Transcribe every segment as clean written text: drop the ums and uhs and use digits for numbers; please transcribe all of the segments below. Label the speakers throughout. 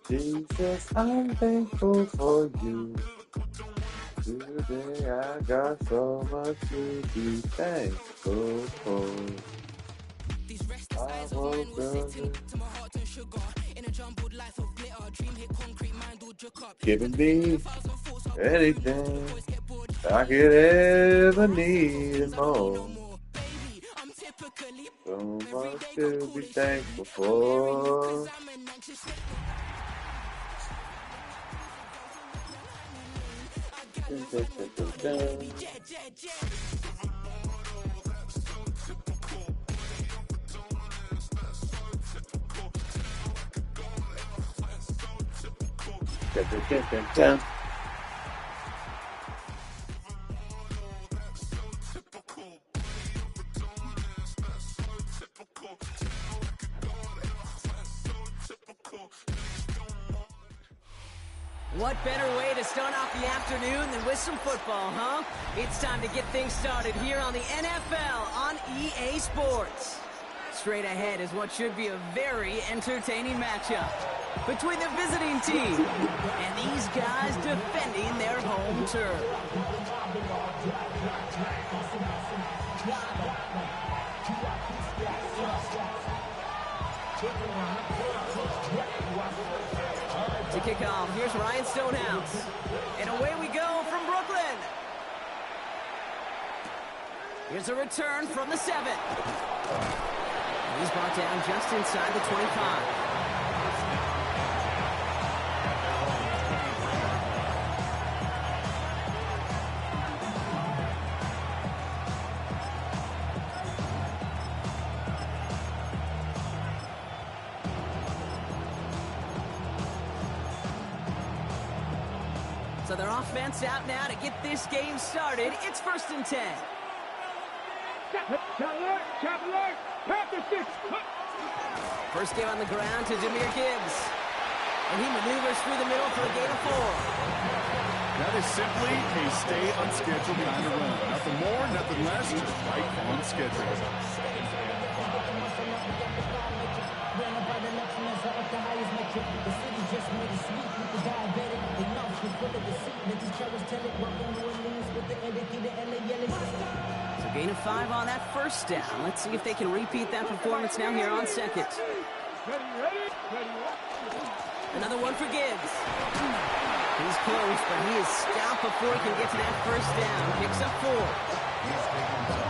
Speaker 1: Jesus, I'm thankful for you. Today I got so much to be thankful for. I woke up giving me anything I could ever need and more. So much to be thankful for.
Speaker 2: What better way to start off the afternoon than with some football, huh? It's time to get things started here on the NFL on EA Sports. Straight ahead is what should be a very entertaining matchup between the visiting team and these guys defending their home turf. To kick off, here's Ryan Stonehouse. And away we go from Brooklyn. Here's a return from the 7. He's brought down just inside the 25. So their offense out now to get this game started. It's 1st and 10. First game on the ground to Jahmyr Gibbs. And he maneuvers through the middle for a gain of 4.
Speaker 3: That is simply a stay on schedule behind the run. Nothing more, nothing less, just right on schedule.
Speaker 2: So gain of 5 on that first down. Let's see if they can repeat that performance now here on 2nd. Another one for Gibbs. He's close, but he is stopped before he can get to that first down. Picks up 4.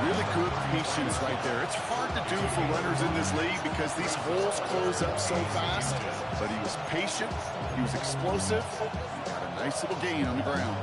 Speaker 3: Really good patience right there. It's hard to do for runners in this league because these holes close up so fast. But he was patient. He was explosive. He got a nice little gain on the ground.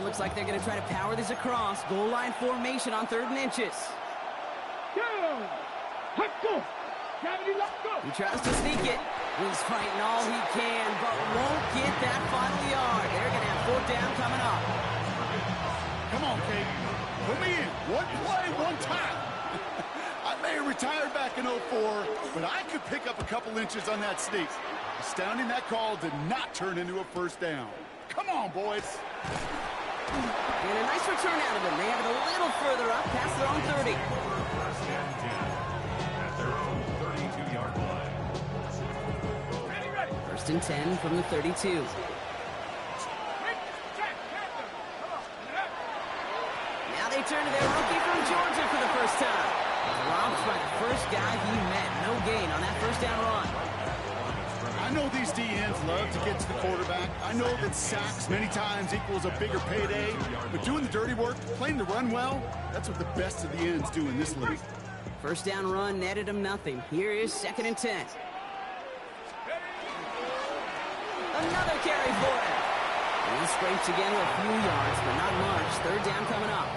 Speaker 2: Looks like they're going to try to power this across. Goal line formation on 3rd and inches. He tries to sneak it. He's fighting all he can, but won't get that final yard. They're going to have 4th down coming up.
Speaker 3: Come on, Kate. Put me in. One play, one time. I may have retired back in 04, but I could pick up a couple inches on that sneak. Astounding that call did not turn into a 1st down. Come on, boys.
Speaker 2: And a nice return out of them. They have it a little further up past their own 30.
Speaker 4: At their own 32-yard line.
Speaker 2: 1st and 10 from the 32. Now they turn to their rookie from Georgia for the first time. Dropped by the first guy he met. No gain on that 1st down run.
Speaker 3: I know these DNs love to get to the quarterback. I know that sacks many times equals a bigger payday. But doing the dirty work, playing the run well, that's what the best of the ends do in this league.
Speaker 2: 1st down run netted him nothing. Here is 2nd and 10. Another carry for him. And he scrapes again with a few yards, but not much. 3rd down coming up.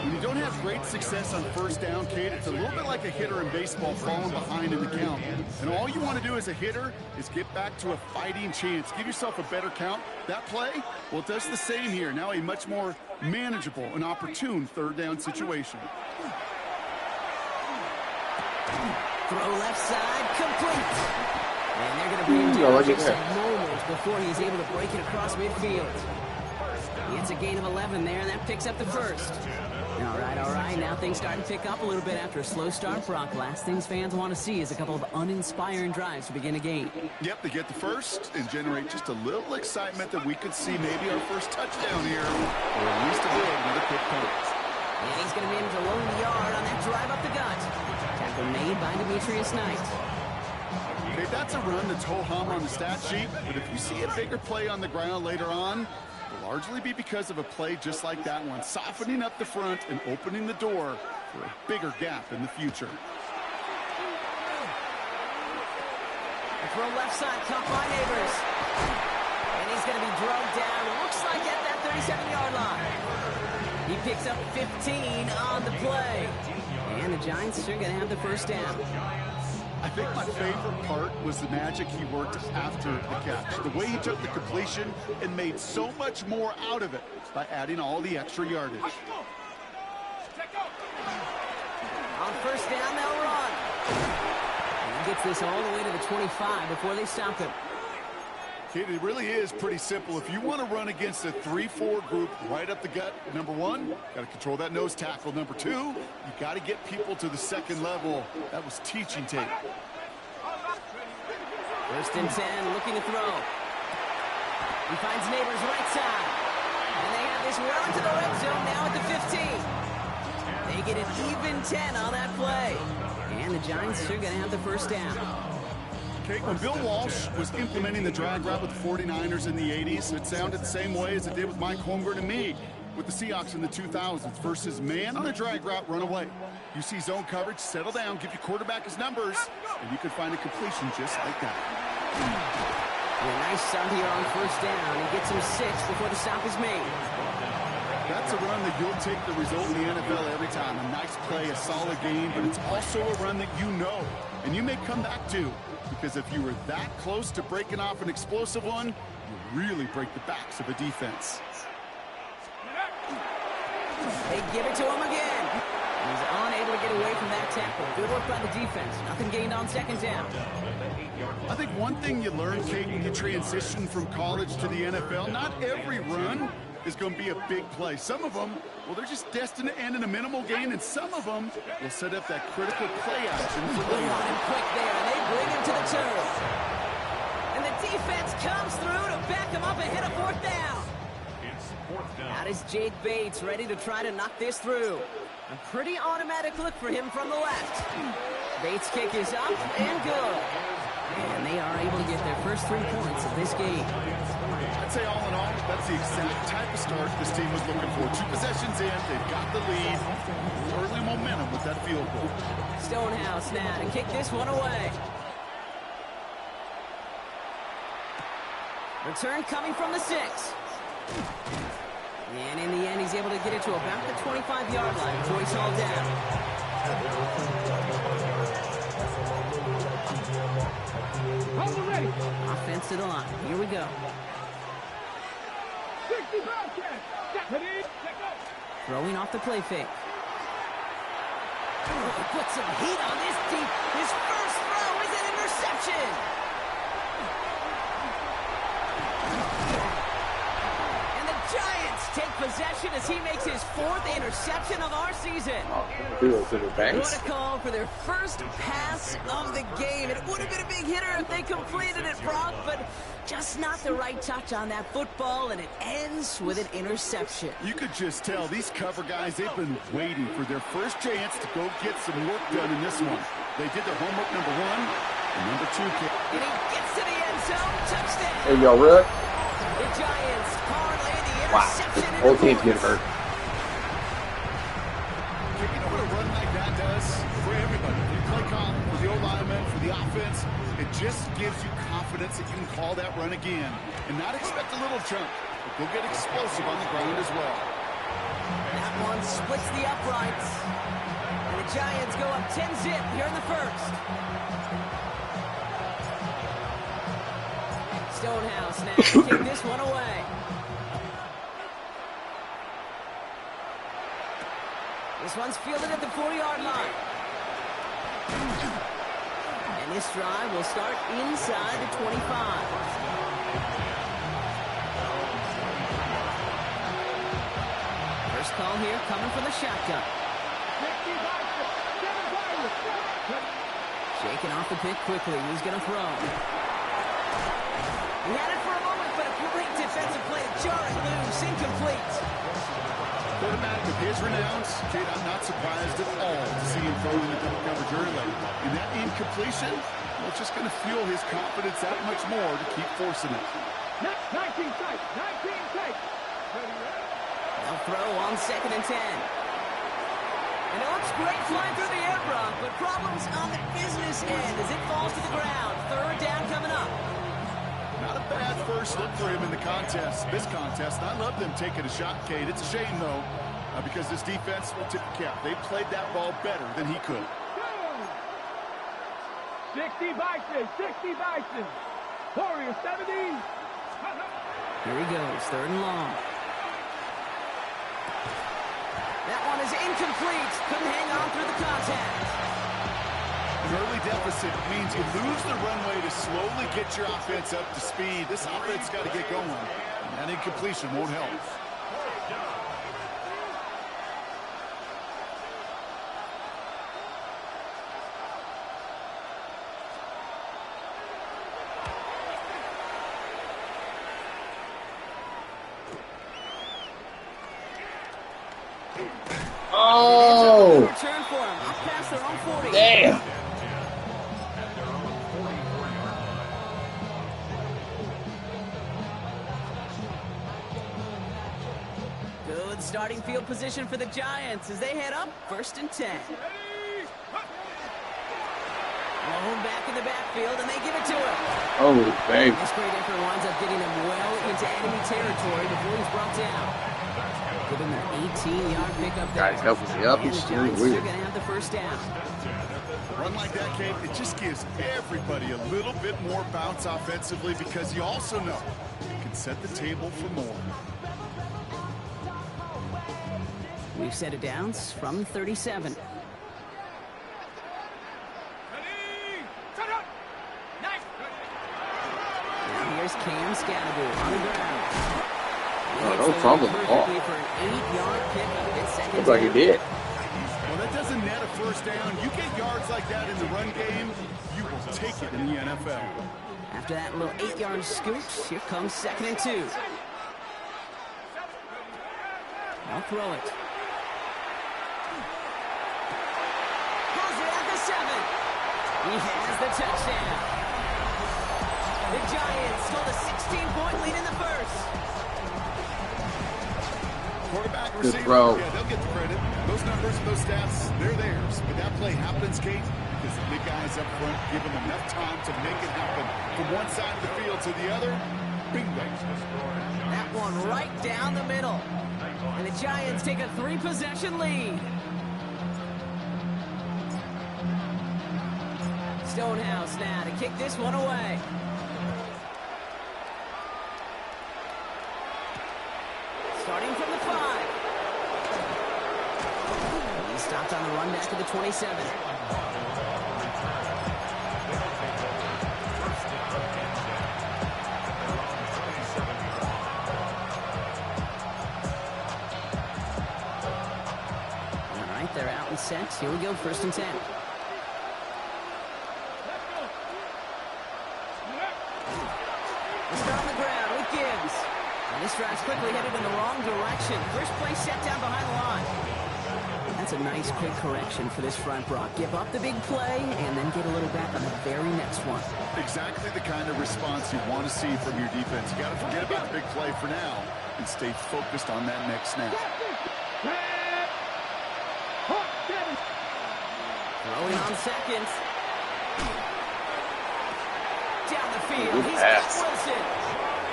Speaker 3: When you don't have great success on 1st down, Kate, it's a little bit like a hitter in baseball falling behind in the count. And all you want to do as a hitter is get back to a fighting chance. Give yourself a better count. That play, well, it does the same here. Now a much more manageable and opportune 3rd down situation.
Speaker 2: Throw left side, complete. And they're going to bring him down just a moment before he's able to break it across midfield. He gets a gain of 11 there, and that picks up the first. All right. Now things starting to pick up a little bit after a slow start, Brock. Last things fans want to see is a couple of uninspiring drives to begin a game.
Speaker 3: Yep, they get the first and generate just a little excitement that we could see maybe our first touchdown here, or at least avoid another quick punt.
Speaker 2: And he's going to be able to load the yard on that drive up the gut. Tackle made by Demetrius Knight.
Speaker 3: Okay, that's a run that's ho-hum on the stat sheet, but if you see a bigger play on the ground later on, it'll largely be because of a play just like that one, softening up the front and opening the door for a bigger gap in the future.
Speaker 2: A throw left side, caught by Neighbors. And he's going to be drugged down, looks like at that 37-yard line. He picks up 15 on the play. And the Giants are going to have the first down.
Speaker 3: I think my favorite part was the magic he worked after the catch. The way he took the completion and made so much more out of it by adding all the extra yardage.
Speaker 2: On first down, they'll run. And he gets this all the way to the 25 before they stop him.
Speaker 3: Kid, it really is pretty simple. If you want to run against a 3-4 group right up the gut, number one, got to control that nose tackle. Number two, you got to get people to the second level. That was teaching tape.
Speaker 2: First and 10, looking to throw. He finds Neighbors right side. And they have this well into the red zone now at the 15. They get an even 10 on that play. And the Giants are going to have the first down.
Speaker 3: Okay, when Bill Walsh was implementing the drag route with the 49ers in the 80s, it sounded the same way as it did with Mike Holmgren and me with the Seahawks in the 2000s versus man on a drag route, run away. You see zone coverage, settle down, give your quarterback his numbers, and you could find a completion just like that.
Speaker 2: A nice start here on first down. He gets him 6 before the stop is made.
Speaker 3: That's a run that you'll take the result in the NFL every time. A nice play, a solid game, but it's also a run that you know, and you may come back to. Because if you were that close to breaking off an explosive one, you really break the backs of a defense.
Speaker 2: They give it to him again. He's unable to get away from that tackle. Good work by the defense. Nothing gained on second down.
Speaker 3: I think one thing you learn, Kate, when you transition from college to the NFL, not every run is going to be a big play. Some of them, well, they're just destined to end in a minimal gain, and some of them will set up that critical play action for later.
Speaker 2: And quick there, and they bring him to the turf. And the defense comes through to back him up ahead of fourth down. Out is Jake Bates, ready to try to knock this through. A pretty automatic look for him from the left. Bates' kick is up and good. And they are able to get their first 3 points of this game.
Speaker 3: I'd say all in all, that's the exact type of start this team was looking for. 2 possessions in, they've got the lead. Early momentum with that field goal.
Speaker 2: Stonehouse now to kick this one away. Return coming from the 6. And in the end, he's able to get it to about the 25-yard line before he's hauled down. Offense to the line. Here we go. Throwing off the play fake. Put some heat on this deep. His first throw is an interception. And the Giants take possession as he makes his 4th interception of our season. What a call for their first pass of the game. It would have been a big hitter if they completed it, Brock, but just not the right touch on that football, and it ends with an interception.
Speaker 3: You could just tell these cover guys, they've been waiting for their first chance to go get some work done in this one. They did their homework, number 1, and number 2.
Speaker 2: And he gets to the end zone. Touchdown.
Speaker 1: Hey, y'all, really?
Speaker 2: The Giants parlay the interception.
Speaker 1: Wow. Whole team's getting hurt.
Speaker 3: You know what a run like that does for everybody? For the play call, for the O-lineman, for the offense. It just gives you confidence that you can call that run again and not expect a little chunk, but go get explosive on the ground as well.
Speaker 2: That one splits the uprights. And the Giants go up 10-zip here in the first. Stonehouse now to kick this one away. This one's fielded at the 40-yard line. And this drive will start inside the 25. First call here coming from the shotgun. Shaking off the pick quickly. He's going to throw. He had it for a moment, but a great defensive play to jar it loose. Incomplete.
Speaker 3: Quarterback of his renowns, Kate, I'm not surprised at all to see him throw in the double coverage early. And that incompletion, well, it's just going to fuel his confidence that much more to keep forcing it.
Speaker 5: 19 tight.
Speaker 2: They'll throw on 2nd and 10. And it looks great flying through the air, Brock, but problems on the business end as it falls to the ground. 3rd down coming up.
Speaker 3: Not a bad first look for him in the contest, this contest. I love them taking a shot, Kate. It's a shame, though, because this defense will tip the cap. They played that ball better than he could.
Speaker 5: 60 Bison. Warriors 70.
Speaker 2: Here he goes, 3rd and long. That one is incomplete. Couldn't hang on through the contact.
Speaker 3: An early deficit means you lose the runway to slowly get your offense up to speed. This offense got to get going, and that incompletion won't help.
Speaker 1: Oh!
Speaker 2: Return for him. Up past their own 40.
Speaker 1: Damn!
Speaker 2: Good starting field position for the Giants as they head up 1st and 10. Blown back in the backfield, and they give it to him.
Speaker 1: Oh, baby.
Speaker 2: This great effort winds up getting him well into enemy territory before he's brought down. Give him an 18-yard pickup there.
Speaker 1: Guys helping me up.
Speaker 2: And
Speaker 1: It's
Speaker 2: the
Speaker 1: still
Speaker 2: Giants are
Speaker 1: weird.
Speaker 2: going to have the 1st down.
Speaker 3: Run like that, Kate, it just gives everybody a little bit more bounce offensively because you also know you can set the table for more.
Speaker 2: We've set it downs from 37. Now here's Cam Scattergood on the ground.
Speaker 1: Oh, don't fumble the ball.
Speaker 2: For an 8-yard pickup. It's 2nd
Speaker 1: Looks like he did.
Speaker 3: Well, that doesn't net a first down. You get yards like that in the run game, you will take it in the NFL.
Speaker 2: After that little 8-yard scoop, here comes 2nd and 2. I'll throw it. Has it at the 7. He has the touchdown. The Giants hold a 16-point lead in the 1st.
Speaker 3: Quarterback,
Speaker 1: Good
Speaker 3: receiver,
Speaker 1: throw.
Speaker 3: yeah, they'll get the credit. Those numbers, those stats, they're theirs. But that play happens, Kate, because the big guys up front give them enough time to make it happen. From one side of the field to the other, bingo.
Speaker 2: That one right down the middle. And the Giants take a 3-possession lead. Stonehouse now to kick this one away. Starting from the 5. He stopped on the run back to the 27. All right, they're out and set. Here we go, 1st and 10. Let's start on the ground with Gibbs. And this drive's quickly headed in the wrong direction. First play set down behind the line. That's a nice quick correction for this front, Brock. Give up the big play and then get a little back on the very next one.
Speaker 3: Exactly the kind of response you want to see from your defense. You got to forget about the big play for now and stay focused on that next snap.
Speaker 2: Throwing on 2nd. Down the field.
Speaker 1: Good
Speaker 2: He's
Speaker 1: pass.
Speaker 2: got Wilson.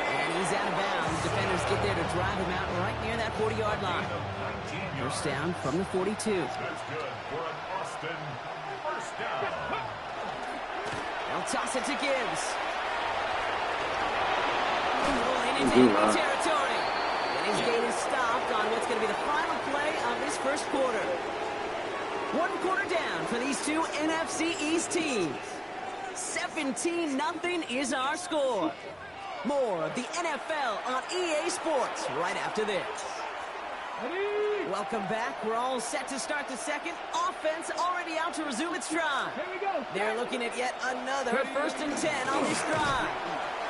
Speaker 2: And he's out of bounds. Defenders get there to drive him out right near that 40-yard line. First down from the 42.
Speaker 4: That's good for an Austin first down.
Speaker 2: They'll toss it to Gibbs. Rolling into
Speaker 1: Good
Speaker 2: enemy
Speaker 1: run.
Speaker 2: territory. And his gate is stopped on what's going to be the final play of this 1st quarter. One quarter down for these two NFC East teams. 17-0 is our score. More of the NFL on EA Sports right after this. Welcome back. We're all set to start the second. Offense already out to resume its drive.
Speaker 5: Here we go.
Speaker 2: They're looking at yet another 1st and 10 on this drive.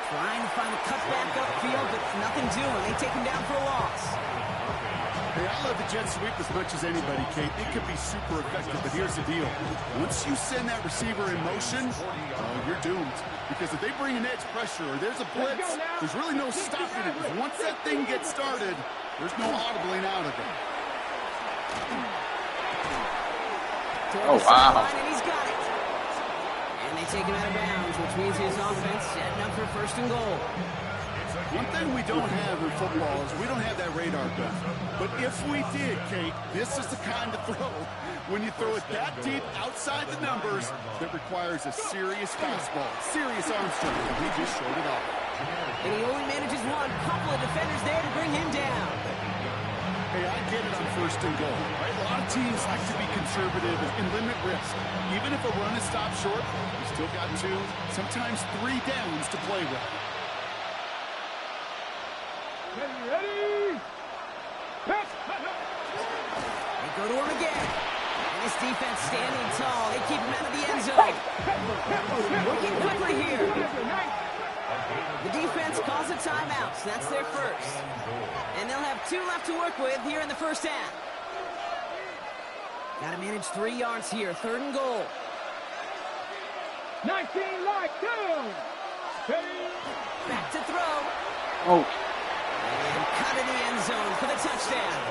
Speaker 2: Trying to find a cutback upfield, but nothing doing. They take him down for a loss.
Speaker 3: Hey, I love the jet sweep as much as anybody, Kate. It can be super effective, but here's the deal. Once you send that receiver in motion, you're doomed. Because if they bring an edge pressure or there's a blitz, there's really no stopping it. Once that thing gets started, there's no audibling out of it.
Speaker 1: Oh, wow.
Speaker 2: And he's got it. And they take him out of bounds, which means his offense setting up for 1st and goal.
Speaker 3: One thing we don't have in football is we don't have that radar gun. But if we did, Kate, this is the kind of throw, when you throw it that deep outside the numbers, that requires a serious fastball, serious arm strength, and he just showed it off.
Speaker 2: And he only manages one. Couple of defenders there to bring him down.
Speaker 3: Hey, I get it on 1st and goal, right? A lot of teams like to be conservative and limit risk. Even if a run is stopped short, you still got 2, sometimes 3 downs to play with.
Speaker 5: Ready? Pass.
Speaker 2: They go to him again. And this defense standing tall. They keep him out of the end zone. Working quickly here. The defense calls a timeout, so that's their first. And they'll have 2 left to work with here in the 1st half. Got to manage 3 yards here. 3rd and goal.
Speaker 5: 19 like down.
Speaker 2: Back to throw.
Speaker 1: Oh.
Speaker 2: And cut in the end zone for the touchdown.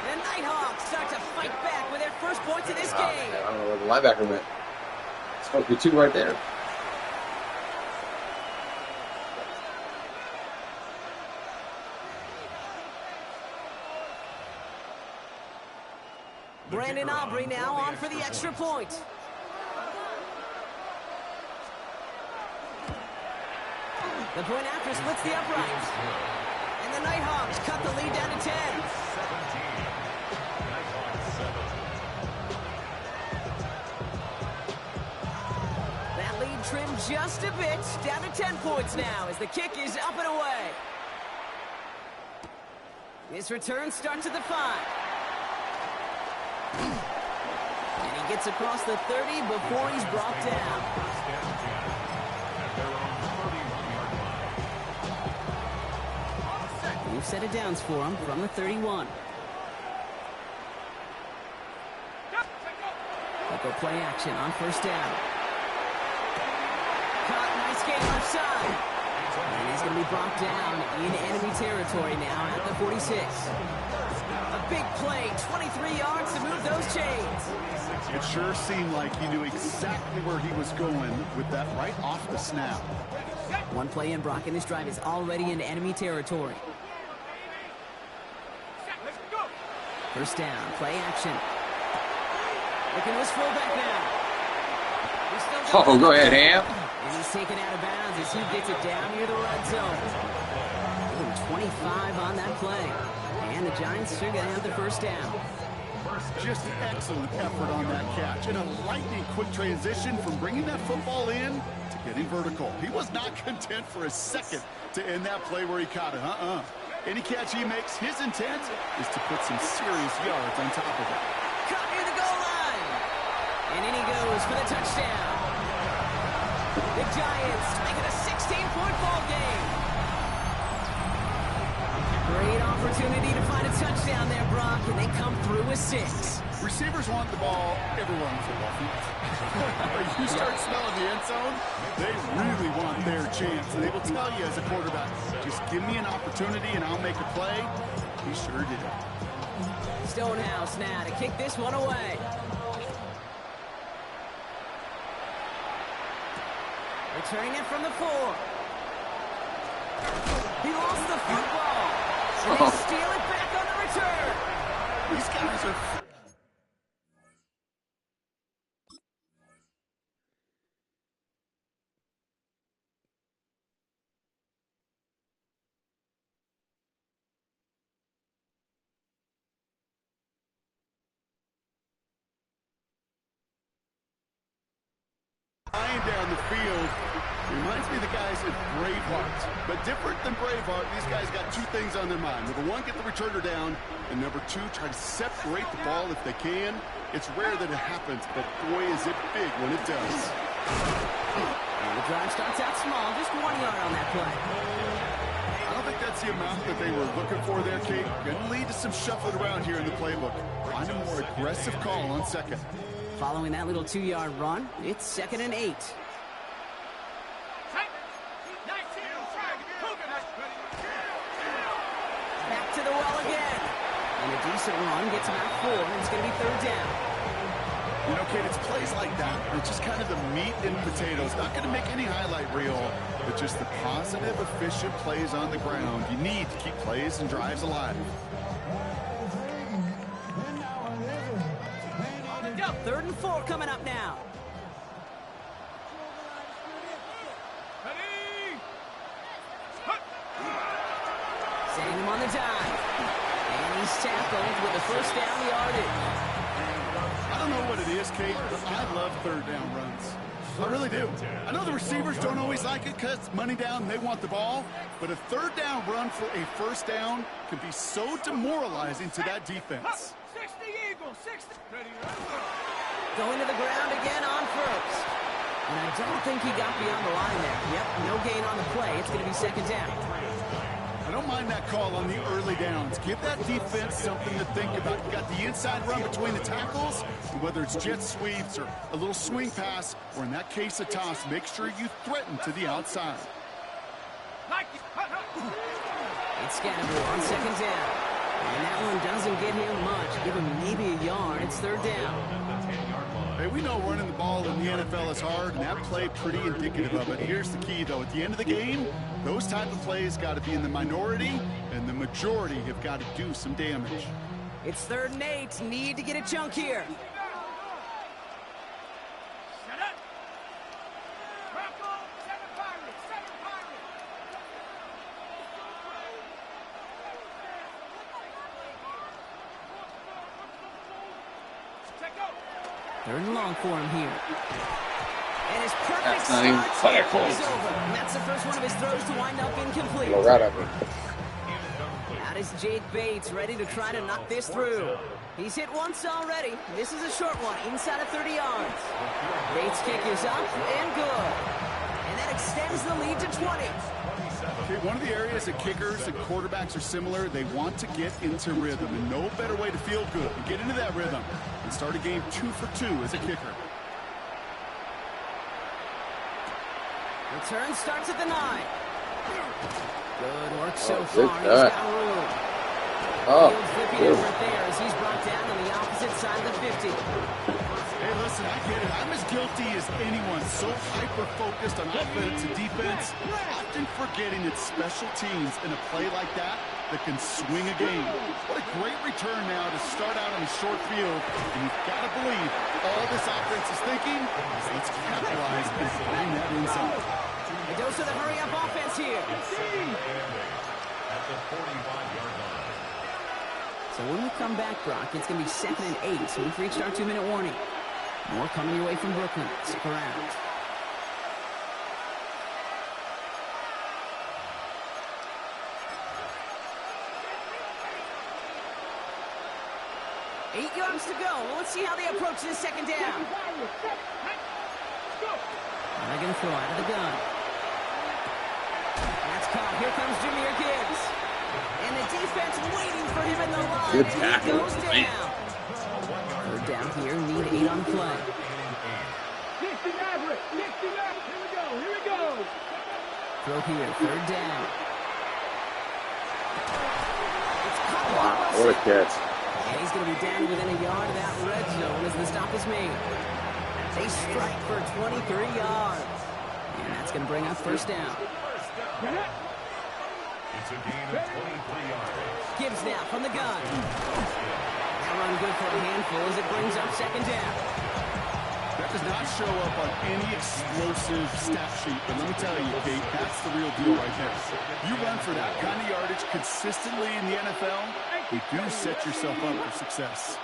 Speaker 2: The Nighthawks start to fight back with their first points of this game.
Speaker 1: Man, I don't know where the linebacker went. It's supposed to be 2 right there.
Speaker 2: Brandon Aubrey now on for the extra point. The point after splits the uprights. And the Nighthawks cut the lead down to 10. That lead trimmed just a bit, down to 10 points now as the kick is up and away. This return starts at the 5. And he gets across the 30 before he's brought down. New set of downs for him from the 31. They'll go play action on 1st down. Caught, nice game left side. And he's going to be brought down in enemy territory now at the 46. A big play, 23 yards to move those chains.
Speaker 3: It sure seemed like he knew exactly where he was going with that right off the snap.
Speaker 2: One play in, Brock, and this drive is already into enemy territory. 1st down, play action. Looking to his fullback now.
Speaker 1: Oh, go ahead, Ham.
Speaker 2: And he's taken out of bounds as he gets it down near the red zone. 25 on that play. And the Giants are going to have the 1st down.
Speaker 3: Just excellent effort on that catch. And a lightning quick transition from bringing that football in to getting vertical. He was not content for a second to end that play where he caught it. Any catch he makes, his intent is to put some serious yards on top of it.
Speaker 2: Caught near the goal line. And in he goes for the touchdown. The Giants make it a 16-point ball game. Great opportunity to find a touchdown there, Brock, and they come through with 6.
Speaker 3: Receivers want the ball everywhere on the football field. When you start smelling the end zone, they really want their chance. And they will tell you as a quarterback, just give me an opportunity and I'll make a play. He sure did.
Speaker 2: Stonehouse now to kick this one away. Returning it from the 4. He lost the football. And they steal it back on the return.
Speaker 3: These guys are on the field. Reminds me of the guys at Braveheart. But different than Braveheart, these guys got two things on their mind. Number one, get the returner down. And number two, try to separate the ball if they can. It's rare that it happens, but boy, is it big when it does.
Speaker 2: And the drive starts out small, just 1 yard on that play.
Speaker 3: I don't think that's the amount that they were looking for there, Kate. Going to lead to some shuffling around here in the playbook. Find a more aggressive call on second.
Speaker 2: Following that little 2-yard run, it's 2nd and 8. Back to the well again. And a decent run gets him out 4, and it's going to be 3rd down.
Speaker 3: You know, Kate, it's plays like that. It's just kind of the meat and potatoes. Not going to make any highlight reel, but just the positive, efficient plays on the ground. You need to keep plays and drives alive.
Speaker 2: 3rd and 4 coming up now. Setting him on the dive. And he's tackled with a 1st down yardage.
Speaker 3: I don't know what it is, Kate, but I love 3rd down runs. I really do. I know the receivers don't always like it because money down, they want the ball. But a 3rd down run for a 1st down can be so demoralizing to that defense.
Speaker 5: 60 Eagles, 60.
Speaker 2: Going to the ground again on 1st. And I don't think he got beyond the line there. Yep, no gain on the play. It's going to be 2nd down.
Speaker 3: I don't mind that call on the early downs. Give that defense something to think about. You got the inside run between the tackles, and whether it's jet sweeps or a little swing pass, or in that case a toss, make sure you threaten to the outside.
Speaker 2: It's Scannable on 2nd down. And that one doesn't get him much. Give him maybe a yard. It's 3rd down.
Speaker 3: Hey, we know running the ball in the NFL is hard, and that play pretty indicative of it. Here's the key, though. At the end of the game, those type of plays got to be in the minority, and the majority have got to do some damage.
Speaker 2: It's 3rd and 8. Need to get a chunk here. Third and long for him here. And his perfect
Speaker 1: not even
Speaker 2: start
Speaker 1: close.
Speaker 2: is over. And that's the first one of his throws to wind up incomplete.
Speaker 1: Right of it.
Speaker 2: Out is Jake Bates, ready to try to knock this through. He's hit once already. This is a short one, inside of 30 yards. Bates' kick is up and good. And that extends the lead to 20.
Speaker 3: Okay, one of the areas that kickers and quarterbacks are similar, they want to get into rhythm, and no better way to feel good than get into that rhythm and start a game 2 for 2 as a kicker.
Speaker 2: Return starts at the 9. Good work so
Speaker 1: good
Speaker 2: far.
Speaker 1: cut.
Speaker 2: He's got room.
Speaker 1: Oh,
Speaker 2: Field flipping
Speaker 1: good.
Speaker 2: effort there as he's brought down on the opposite side of the 50.
Speaker 3: Hey, listen, I get it. I'm as guilty as anyone. So hyper-focused on offense and defense, often forgetting it's special teams in a play like that that can swing a game. What a great return now to start out on a short field. And you've got to believe all this offense is thinking is let's capitalize and find that inside.
Speaker 2: A dose of the hurry-up offense here.
Speaker 4: At the 45-yard line.
Speaker 2: So when we come back, Brock, it's going to be 2nd and 8. So we've reached our 2-minute warning. More coming your way from Brooklyn. Stick around. Eight yards to go. Let's see how they approach this 2nd down. They're going to throw out of the gun. That's caught. Here comes Jahmyr Gibbs. And the defense waiting for him in the line.
Speaker 1: Good
Speaker 2: And
Speaker 1: tackle.
Speaker 2: he goes down. Third down here. Need 8 on play.
Speaker 5: 60 Maverick, 60 left. Here we go.
Speaker 2: Throw here. 3rd down. It's caught.
Speaker 1: Wow, what a catch.
Speaker 2: And he's going to be down within a yard of that red zone as the stop is made. They strike for 23 yards. And that's going to bring up 1st down.
Speaker 4: It's a gain of 23 yards.
Speaker 2: Gibbs now from the gun. That run good for a handful as it brings up 2nd down.
Speaker 3: That does not show up on any explosive stat sheet, but let me tell you, Kate, that's the real deal right there. You run for that kind of yardage consistently in the NFL, you do set yourself up for success.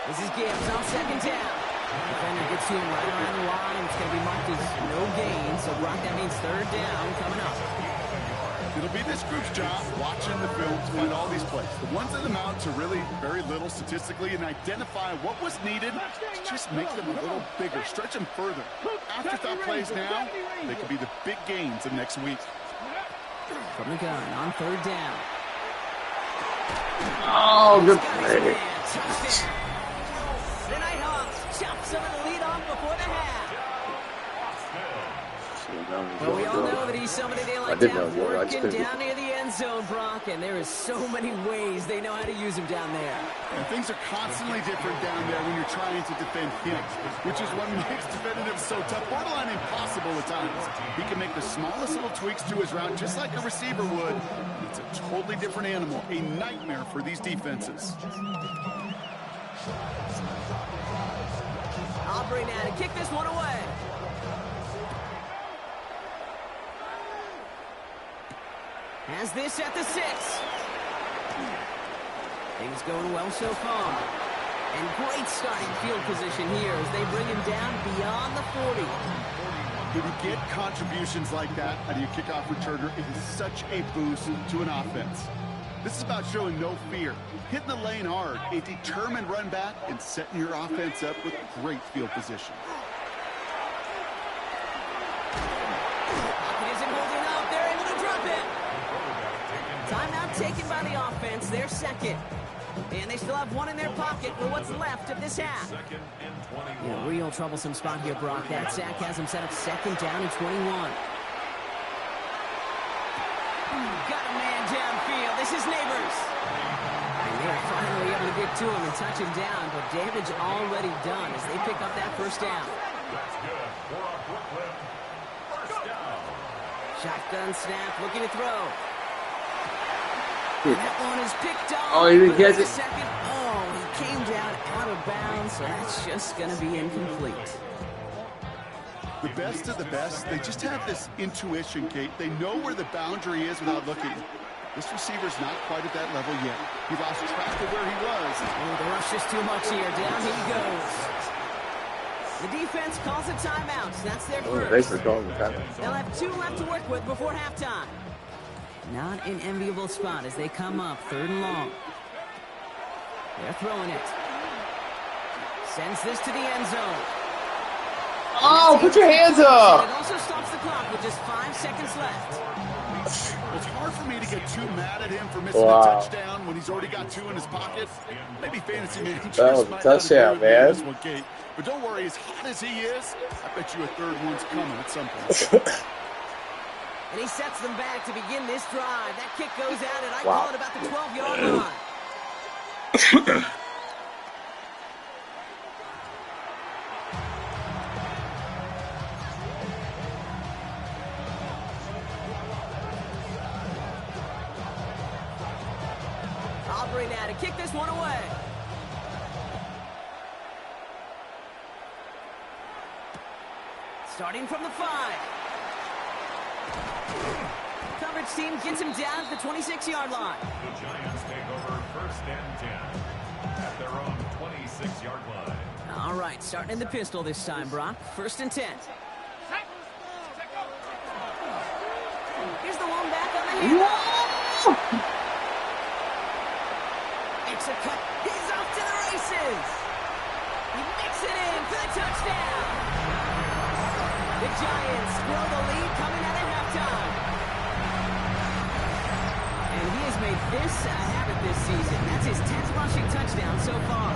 Speaker 2: This is Gibbs on second down. Defender gets to him right around the line. It's going to be marked as no gain. So, Brock, that means third down coming up.
Speaker 3: It'll be this group's job watching the film to find all these plays. The ones that amount to really very little statistically and identify what was needed to just make them a little bigger, stretch them further. Afterthought plays now, they could be the big gains of next week.
Speaker 2: From the gun on third down.
Speaker 1: Oh, good play.
Speaker 2: The Nighthawks chop some of the lead on before the half. Well, we all know that he's somebody they like to have working down near the end zone, Brock, and there is so many ways they know how to use him down there.
Speaker 3: And things are constantly different down there when you're trying to defend him, which is what makes defending him so tough, borderline impossible at times. He can make the smallest little tweaks to his route just like a receiver would. It's a totally different animal, a nightmare for these defenses.
Speaker 2: Aubrey now to kick this one away. Has this at the 6. Things going well so far. And great starting field position here as they bring him down beyond the 40.
Speaker 3: When you get contributions like that out of your kickoff returner, it is such a boost to an offense. This is about showing no fear, hitting the lane hard, a determined run back, and setting your offense up with great field position.
Speaker 2: Pocket isn't holding up. They're able to drop it. Timeout taken by the offense, their second. And they still have one in their pocket for what's left of this half. In a real troublesome spot here, Brock. That sack has him set up second down and 21. Got a man downfield. This is Neighbors. And they're finally able to get to him and touch him down, but damage already done as they pick up that first down.
Speaker 4: That's good for a Brooklyn first down.
Speaker 2: Shotgun snap, looking to throw. And that one is picked off.
Speaker 1: Oh, he didn't catch it.
Speaker 2: Second. Oh, he came down out of bounds, so that's just going to be incomplete.
Speaker 3: The best of the best, they just have this intuition, Kate. They know where the boundary is without looking. This receiver's not quite at that level yet. He lost track of where he was.
Speaker 2: Oh, the rush is too much here. Down he goes. The defense calls a timeout. That's their first. They'll have 2 left to work with before halftime. Not an enviable spot as they come up third and long. They're throwing it. Sends this to the end zone.
Speaker 1: Oh, put your hands up!
Speaker 2: It also stops the clock with just 5 seconds left.
Speaker 3: It's hard for me to get too mad at him for missing a touchdown when he's already got 2 in his pocket. Maybe fantasy managers
Speaker 1: that was a touchdown, man.
Speaker 3: One, Kate. But don't worry, as hot as he is, I bet you a third one's coming at some point.
Speaker 2: And he sets them back to begin this drive. That kick goes out, and I call it about the 12-yard line. Aubrey now to kick this one away. Starting from the 5. Coverage team gets him down at the 26-yard line.
Speaker 4: The Giants take over first and 10 at their own 26-yard line.
Speaker 2: All right, starting in the pistol this time, Brock. First and 10. Here's the one back on the handoff. It's a cut. He's off to the races. He makes it in for the touchdown. The Giants grow the lead coming out of halftime. And he has made this a habit this season. That's his 10th rushing touchdown so far.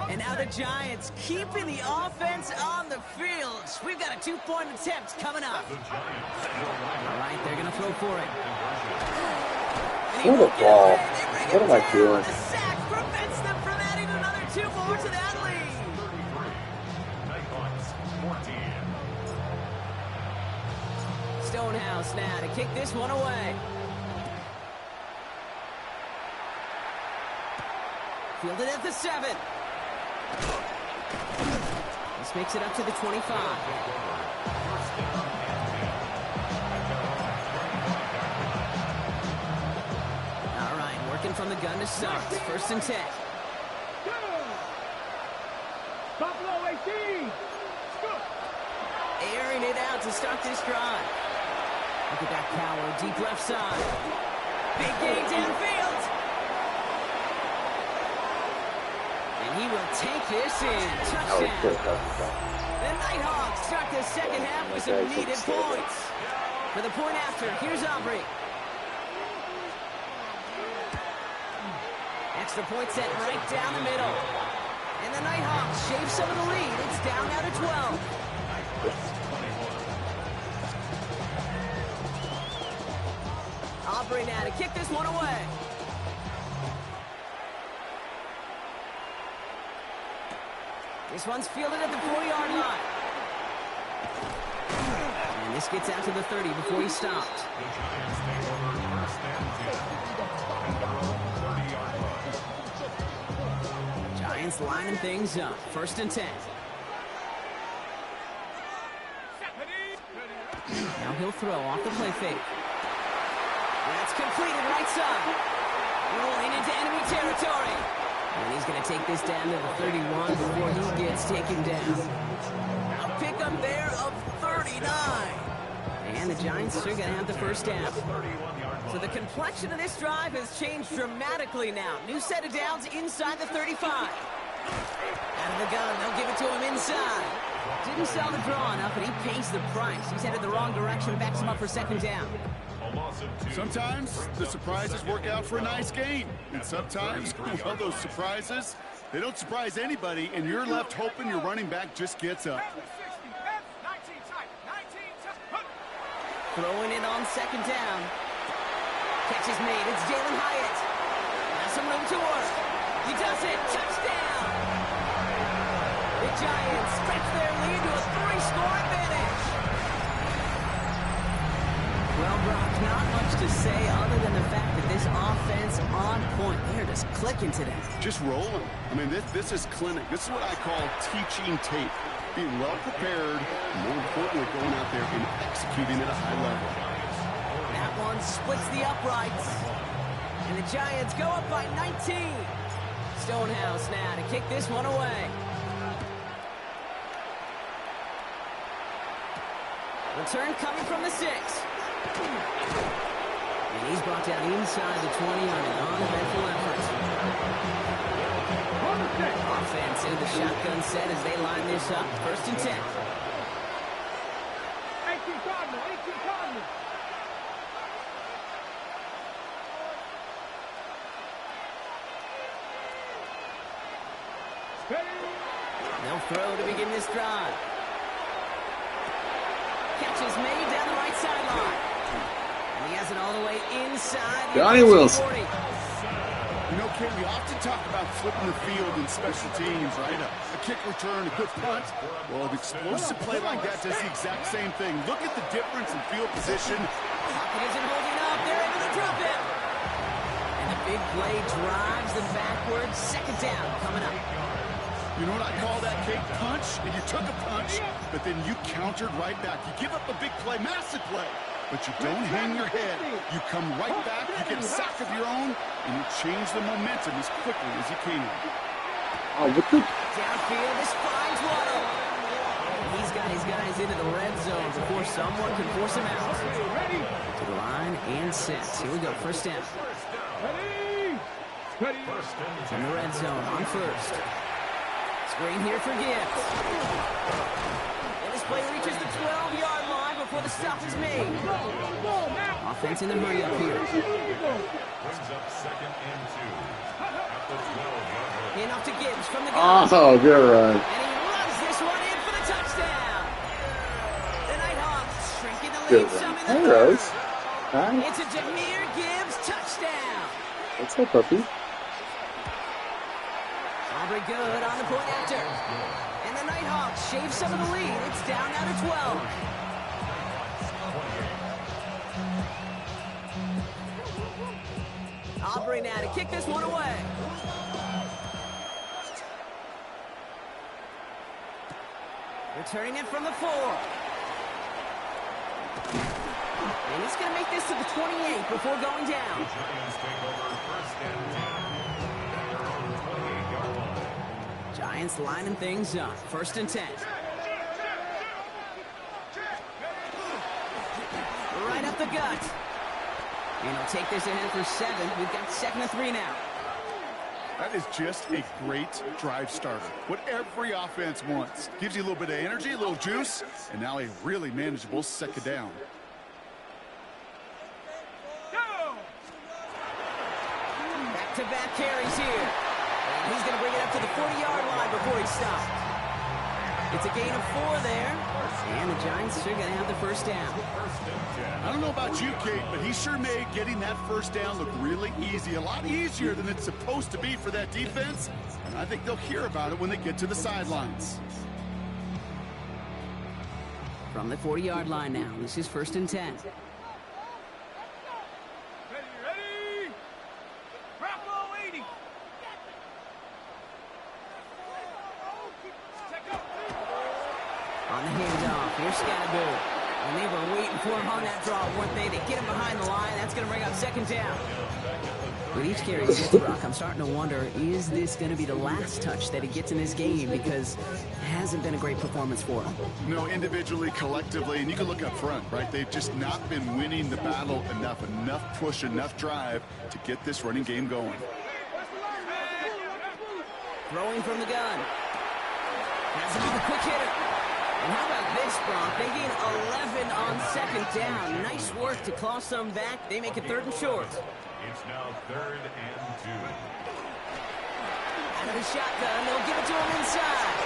Speaker 2: And now the Giants keeping the offense on the field. We've got a 2-point attempt coming up. All right, they're going to throw for it.
Speaker 1: What a ball. What am I doing?
Speaker 2: The sack prevents them from adding another 2 more to that lead.
Speaker 4: Nighthawks 14.
Speaker 2: Stonehouse now to kick this one away. Fielded at the 7. This makes it up to the 25. All right, working from the gun to start. 1st and 10.
Speaker 5: Buffalo 18.
Speaker 2: Airing it out to start this drive. Look at that power, deep left side. Big gain downfield. And he will take this in. Touchdown. The Nighthawks start the second half with some needed points. For the point after, here's Aubrey. Extra point set right down the middle. And the Nighthawks shave some of the lead. It's down now to 12. Aubrey now to kick this one away. This one's fielded at the 4-yard line. And this gets out to the 30 before he stopped.
Speaker 4: The Giants take over 1st and 10 at their own 30-yard line.
Speaker 2: Giants lining things up. 1st and 10. Now he'll throw off the play fake. That's completed right side. Rolling into enemy territory. And he's going to take this down to the 31 before he gets taken down. A pickup there of 39. And the Giants are going to have the first down. So the complexion of this drive has changed dramatically now. New set of downs inside the 35. Out of the gun, they'll give it to him inside. Didn't sell the draw enough, and he pays the price. He's headed the wrong direction, backs him up for 2nd down.
Speaker 3: Sometimes the surprises work out for a nice game. And sometimes, well, those surprises, they don't surprise anybody, and you're left hoping your running back just gets up.
Speaker 2: Throwing it on 2nd down. Catch is made. It's Jalen Hyatt. Has some room to work. He does it. Touchdown! The Giants stretch their lead to a 3-score advantage. Well, Brock, not much to say other than the fact that this offense on point. They're just clicking today.
Speaker 3: Just rolling. I mean, this is clinic. This is what I call teaching tape. Being well prepared, and more importantly, going out there and executing at a high level.
Speaker 2: That one splits the uprights. And the Giants go up by 19. Stonehouse now to kick this one away. Return coming from the 6. And he's brought down inside the 20 on an uneventful effort. Offense in the shotgun set as they line this up. 1st and 10.
Speaker 5: 18 Cardinal, 18 Cardinal.
Speaker 2: They'll throw to begin this drive. Catch is made down the right sideline. And he has it all the way inside.
Speaker 1: Johnny Wilson.
Speaker 2: 40.
Speaker 3: You know, Kay, we often talk about flipping the field in special teams, right? A kick return, a good punt. Well, an explosive play like that does the exact same thing. Look at the difference in field position.
Speaker 2: Pocket isn't holding up. They're able to drop it. And the big play drives them backwards. 2nd down coming up.
Speaker 3: You know what I call that, Kate? Punch, and you took a punch, but then you countered right back. You give up a big play, massive play, but you don't hang your head. You come right back, you get a sack of your own, and you change the momentum as quickly as you can.
Speaker 1: Oh, what the?
Speaker 2: Downfield, this finds Waddle. He's got his guys into the red zone before someone can force him out. To the line and set. Here we go, 1st down. From the red zone on 1st. Screen here for Gibbs. And this play reaches the 12-yard line before the stop is made. Offense in the hurry up here.
Speaker 4: Brings up 2nd and 2 at the 12-yard line.
Speaker 2: In off to Gibbs from the gun.
Speaker 1: Oh, good run.
Speaker 2: And he runs this one in for the touchdown. The Nighthawks shrinking the
Speaker 1: Good
Speaker 2: lead some
Speaker 1: run.
Speaker 2: in the
Speaker 1: Hey,
Speaker 2: third.
Speaker 1: Rose. Hi.
Speaker 2: It's a Jahmyr Gibbs touchdown.
Speaker 1: What's up, puppy?
Speaker 2: Aubrey good on the point after. And the Nighthawks shave some of the lead. It's down now to 12. Aubrey now to kick this one away. Returning it from the 4. And he's going to make this to the 28 before going down.
Speaker 4: The Giants take over first and 10 at their own 28-yard line.
Speaker 2: Giants lining things up. First and 10. Right up the gut. And he'll take this ahead for 7. We've got 2nd and 3 now.
Speaker 3: That is just a great drive starter. What every offense wants. Gives you a little bit of energy, a little juice, and now a really manageable 2nd down.
Speaker 2: Back-to-back carries here. And he's going to bring it up to the 40-yard line before he stopped. It's a gain of 4 there. And the Giants are going to have the first down.
Speaker 3: I don't know about you, Kate, but he sure made getting that first down look really easy. A lot easier than it's supposed to be for that defense. And I think they'll hear about it when they get to the sidelines.
Speaker 2: From the 40-yard line now. This is 1st and 10.
Speaker 5: Ready? Bravo 80.
Speaker 2: On the handoff, here's Scattergold. And they were waiting for him on that draw, weren't they? They get him behind the line. That's going to bring up 2nd down. With each carry he gets, Brock, I'm starting to wonder, is this going to be the last touch that he gets in this game? Because it hasn't been a great performance for him.
Speaker 3: No, individually, collectively, and you can look up front, right? They've just not been winning the battle enough push, enough drive to get this running game going.
Speaker 2: Throwing from the gun. Has to be the quick hitter. And how about this, Brock? They gain 11 on 2nd down. Nice work to claw some back. They make it 3rd and short.
Speaker 4: It's now 3rd and 2.
Speaker 2: Out of the shotgun, they'll give it to him inside.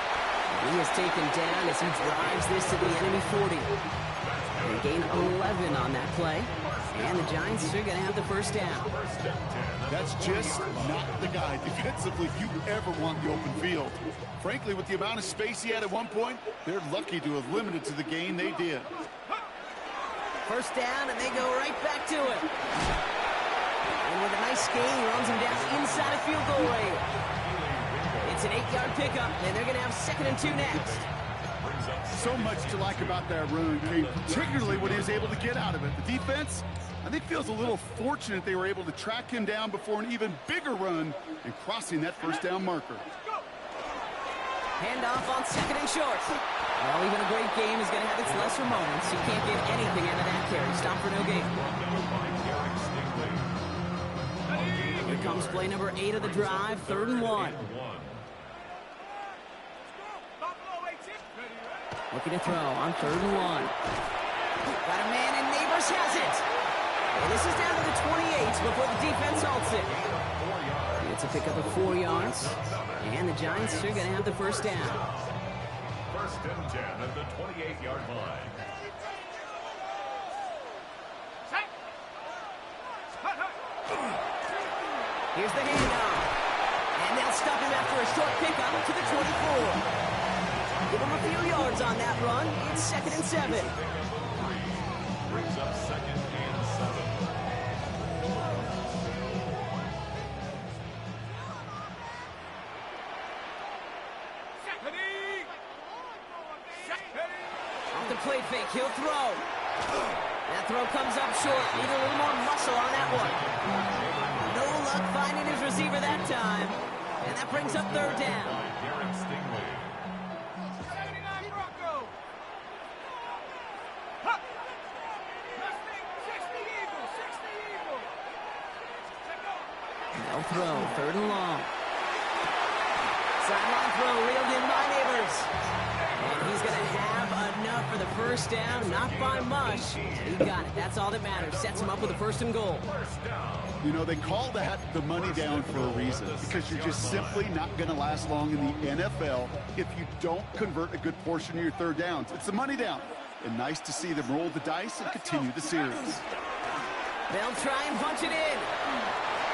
Speaker 2: He is taken down as he drives this to the enemy 40. They gain 11 on that play. And the Giants are going to have the first down.
Speaker 3: That's just not the guy defensively you ever want the open field. Frankly, with the amount of space he had at one point, they're lucky to have limited to the gain they did.
Speaker 2: First down, and they go right back to it. And with a nice gain, he runs him down inside a field goal range. It's an 8-yard pickup, and they're going to have 2nd and 2 next.
Speaker 3: So much to like about that run, Kate, particularly what he was able to get out of it. The defense, I think, feels a little fortunate they were able to track him down before an even bigger run and crossing that first down marker.
Speaker 2: Handoff on 2nd and short. Well, even a great game is going to have its lesser moments. You can't get anything out of that carry. Stop for no gain. Here comes play number 8 of the drive, 3rd and 1. Looking to throw on 3rd and 1. Got a man, and Neighbors has it. And this is down to the 28 before the defense halts it. It's a pickup of 4 yards. And the Giants are going to have the first down.
Speaker 4: 1st and 10 at the 28-yard line.
Speaker 2: Here's the handoff. And they'll stop him after a short pickup to the 24. Give him a few yards on that run. It's 2nd and 7.
Speaker 4: Brings up 2nd and 7.
Speaker 2: Off the play fake, he'll throw. That throw comes up short. Need a little more muscle on that one. No luck finding his receiver that time. And that brings up 3rd down. They'll throw, 3rd and long. Sideline throw reeled in by Neighbors. And he's going to have enough for the first down, not by much. He got it. That's all that matters. Sets him up with a 1st and goal.
Speaker 3: You know, they call that the money down for a reason, because you're just simply not going to last long in the NFL if you don't convert a good portion of your 3rd downs. It's the money down. And nice to see them roll the dice and continue the series.
Speaker 2: They'll try and punch it in.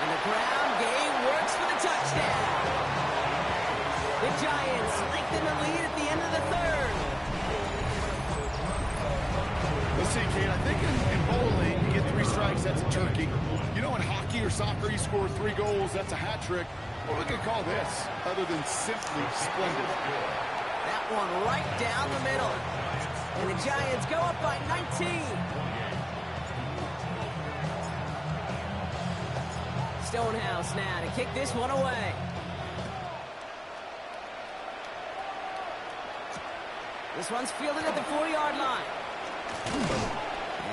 Speaker 2: And the ground game works for the touchdown. The Giants lengthen the lead at the end of the 3rd.
Speaker 3: Let's see, Kate, I think in bowling, you get 3 strikes, that's a turkey. You know, in hockey or soccer, you score 3 goals, that's a hat trick. What we could call this, other than simply splendid?
Speaker 2: That one right down the middle. And the Giants go up by 19. Stonehouse now to kick this one away. This one's fielded at the 4-yard line.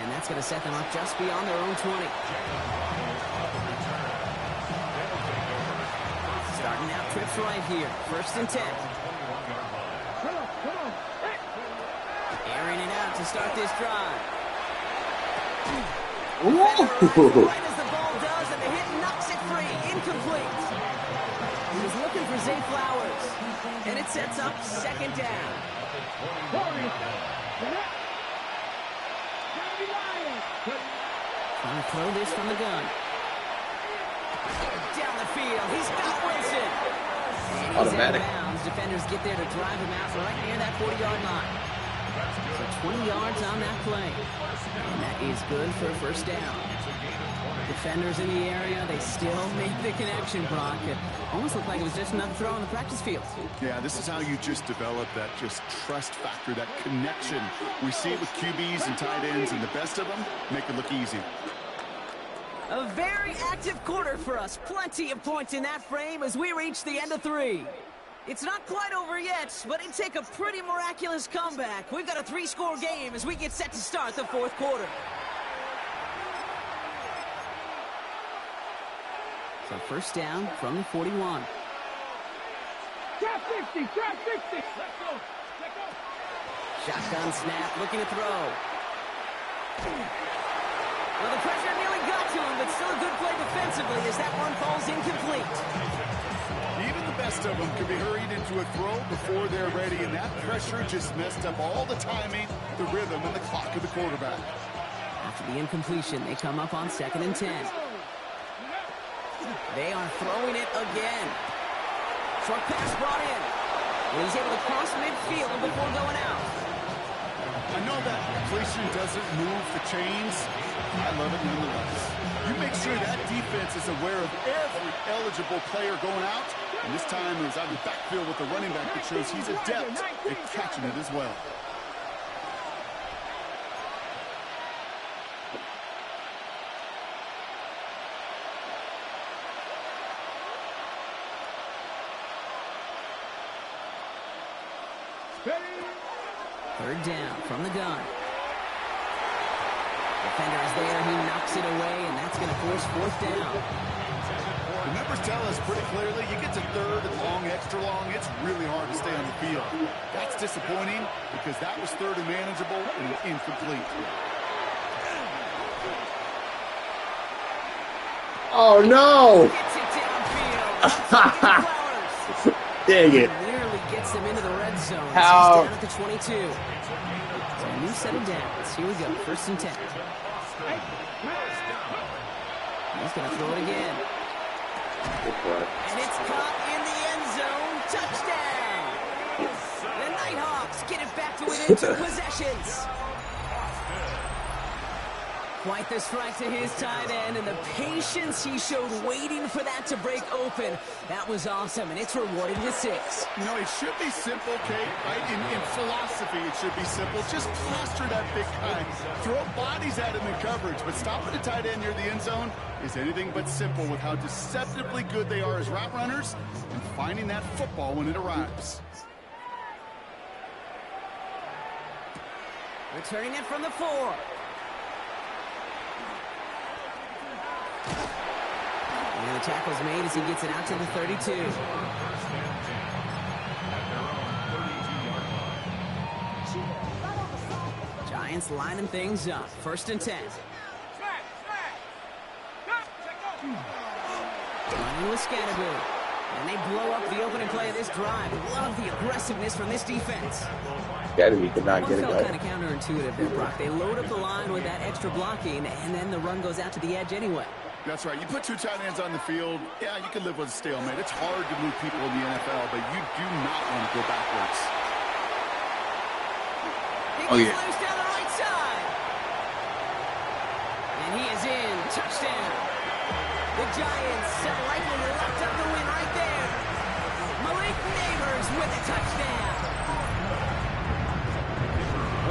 Speaker 2: And that's going to set them up just beyond their own 20. Starting out trips right here. 1st and 10. Airing it out to start this drive. Right as the ball does, and the hit knocks it free. Incomplete. He was looking for Zay Flowers. And it sets up 2nd down. Trying to throw this from the gun. Down the field. He's got Wilson. And he's
Speaker 1: Automatic.
Speaker 2: out of bounds. Defenders get there to drive him out right near that 40-yard line. So 20 yards on that play. And that is good for a 1st down. Defenders in the area, they still make the connection, Brock. It almost looked like it was just another throw on the practice field.
Speaker 3: Yeah, this is how you just develop that just trust factor, that connection. We see it with QBs and tight ends, and the best of them make it look easy.
Speaker 2: A very active quarter for us. Plenty of points in that frame as we reach the end of 3. It's not quite over yet, but it'd take a pretty miraculous comeback. We've got a 3-score game as we get set to start the 4th quarter. So 1st down from the 41.
Speaker 5: Trap 60, trap 60. Let's go. Let's go.
Speaker 2: Shotgun snap, looking to throw. Well, the pressure nearly got to him, but still a good play defensively as that one falls incomplete.
Speaker 3: Even the best of them can be hurried into a throw before they're ready, and that pressure just messed up all the timing, the rhythm, and the clock of the quarterback.
Speaker 2: After the incompletion, they come up on 2nd and 10. They are throwing it again. Short pass brought in. And he's able to cross midfield before going out.
Speaker 3: I know that completion doesn't move the chains. I love it nonetheless. You make sure that defense is aware of every eligible player going out. And this time it was out of the backfield with the running back that shows he's adept at catching it as well.
Speaker 2: Third down from the gun. Defender is there. He knocks it away, and that's going to force 4th down.
Speaker 3: The numbers tell us pretty clearly, you get to 3rd and long, extra long, it's really hard to stay on the field. That's disappointing because that was 3rd and manageable and incomplete.
Speaker 1: Oh no!
Speaker 2: Gets it downfield.
Speaker 1: Dang it.
Speaker 2: Nearly gets them into the red zone.
Speaker 1: How?
Speaker 2: He's down at the 22. So a new set of downs. Here we go. 1st and 10. He's going to throw it again. And it's caught in the end zone. Touchdown! The Nighthawks get it back to within 2 possessions. Quite the strike to his tight end, and the patience he showed waiting for that to break open. That was awesome, and it's rewarded with 6.
Speaker 3: You know, it should be simple, Kate, right? In philosophy, it should be simple. Just plaster that big guy. Throw bodies at him in coverage, but stopping the tight end near the end zone is anything but simple with how deceptively good they are as route runners and finding that football when it arrives.
Speaker 2: Returning it from the 4. And the tackle's made as he gets it out to the 32. Giants lining things up. 1st and 10. Running with Scatterboo. And they blow up the opening play of this drive. Love the aggressiveness from this defense.
Speaker 1: Academy could not get it
Speaker 2: Felt
Speaker 1: right.
Speaker 2: kind of counterintuitive there, Brock. They load up the line with that extra blocking, and then the run goes out to the edge anyway.
Speaker 3: That's right. You put 2 tight ends on the field, yeah, you can live with a stalemate. It's hard to move people in the NFL, but you do not want to go backwards.
Speaker 2: He gets loose down the right side. And he is in. Touchdown. The Giants have likely locked up the win right there. Malik Neighbors with a touchdown.